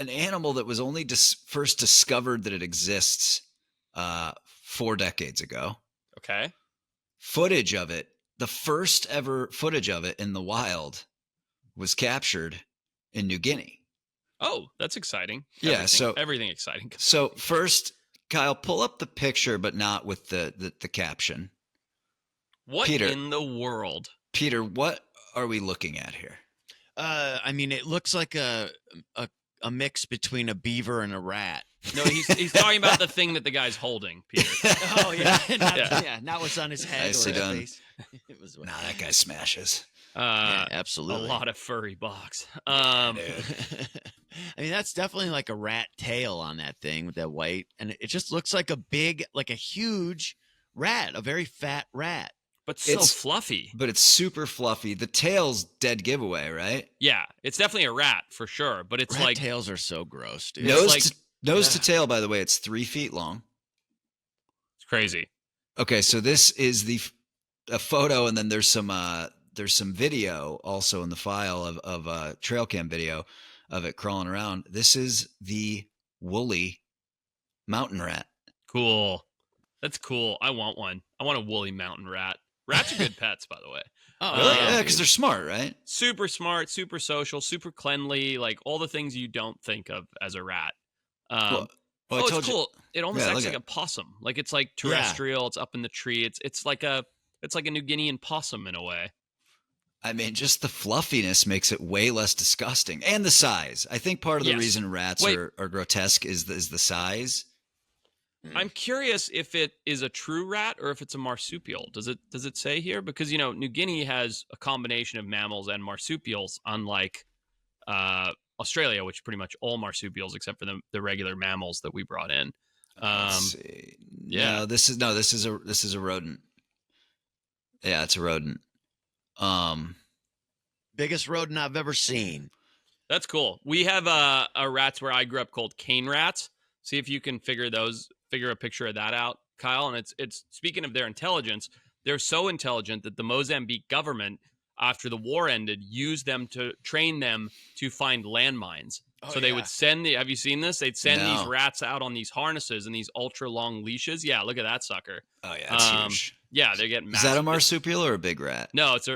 an animal that was only first discovered that it exists 4 decades ago. Okay. Footage of it, the first ever footage of it in the wild, was captured in New Guinea. Oh, that's exciting. Yeah, everything exciting. So first, Kyle, pull up the picture, but not with the caption. What in the world? Peter, what are we looking at here? I mean, it looks like a mix between a beaver and a rat. No, he's talking about the thing that the guy's holding, Peter. Oh yeah, not what's on his head Nicely or his done. face. It was That guy smashes. yeah, absolutely. A lot of furry box. I mean, that's definitely like a rat tail on that thing with that white, and it just looks like a huge rat, a very fat rat. But it's fluffy. But it's super fluffy. The tail's dead giveaway, right? Yeah, it's definitely a rat for sure. But it's rat tails are so gross, dude. Nose to tail, by the way, it's 3 feet long. It's crazy. Okay, so this is a photo, and then there's some video also in the file of trail cam video of it crawling around. This is the woolly mountain rat. Cool. That's cool. I want one. I want a woolly mountain rat. Rats are good pets, by the way. Oh, really? Yeah, because they're smart, right? Super smart, super social, super cleanly, like all the things you don't think of as a rat. It's cool. It almost acts like a possum. Like it's like terrestrial. Yeah. It's up in the tree. It's like a New Guinean possum in a way. I mean, just the fluffiness makes it way less disgusting, and the size. I think part of the reason rats are grotesque is the size. I'm curious if it is a true rat or if it's a marsupial. Does it say here? Because New Guinea has a combination of mammals and marsupials, unlike Australia, which pretty much all marsupials except for the regular mammals that we brought in. Let's see. Yeah, no, this is a rodent. Yeah, it's a rodent. Biggest rodent I've ever seen. That's cool. We have rats where I grew up called cane rats. See if you can figure a picture of that out, Kyle. And it's speaking of their intelligence, they're so intelligent that the Mozambique government, after the war ended, used them to train them to find landmines. So they would send have you seen this? They'd send these rats out on these harnesses and these ultra long leashes. Yeah, look at that sucker. Oh yeah, it's huge. Yeah, they're getting massive. Is that a marsupial or a big rat? No, it's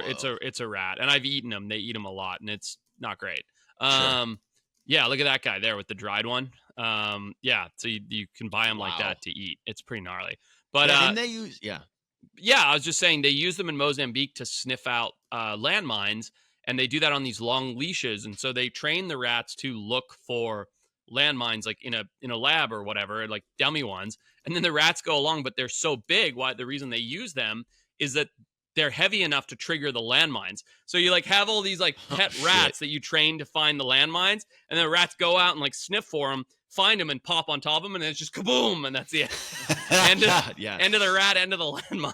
a rat, and I've eaten them. They eat them a lot, and it's not great. Yeah, look at that guy there with the dried one. Yeah, so you can buy them like that to eat. It's pretty gnarly. But didn't they use Yeah, I was just saying they use them in Mozambique to sniff out landmines, and they do that on these long leashes. And so they train the rats to look for landmines, like in a lab or whatever, like dummy ones. And then the rats go along, but they're so big. The reason they use them is that they're heavy enough to trigger the landmines. So you have all these pet rats that you train to find the landmines, and the rats go out and sniff for them, find them, and pop on top of them, and then it's just kaboom, and that's it. End of the rat, end of the landmine.